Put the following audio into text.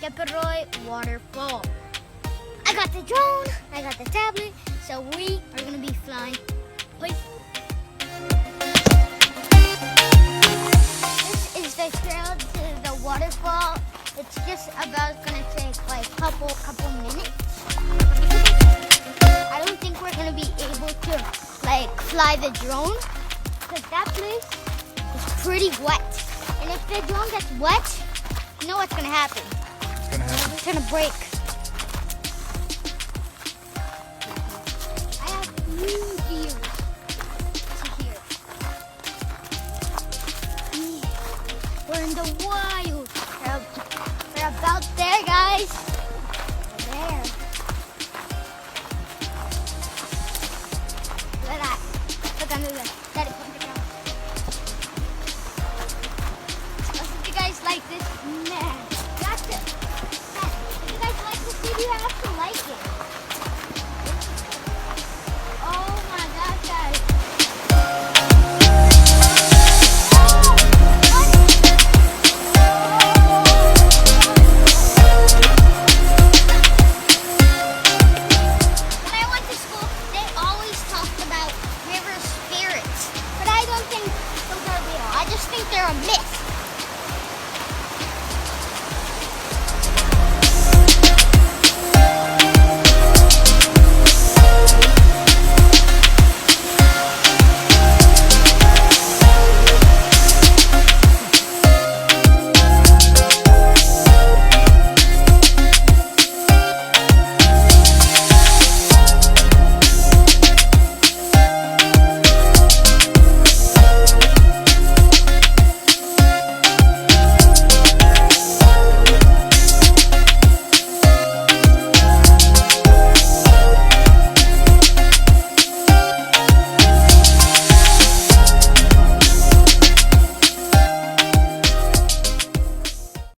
Kepirohi Waterfall. I got the drone, I got the tablet, so we are gonna be flying. This is the trail to the waterfall. It's just about gonna take like couple minutes. I don't think we're gonna be able to like fly the drone because that place is pretty wet. And if the drone gets wet, you know what's gonna happen? It's gonna break. I have new views to here. We're in the wild. We're about there, guys. We're there. Look at that. Look under there. Daddy, put the camera. If you guys like this, man, got to. If you guys like this video, you have to like it. Oh my God, guys. When I went to school, they always talked about river spirits, but I don't think those are real. I just think they're a myth.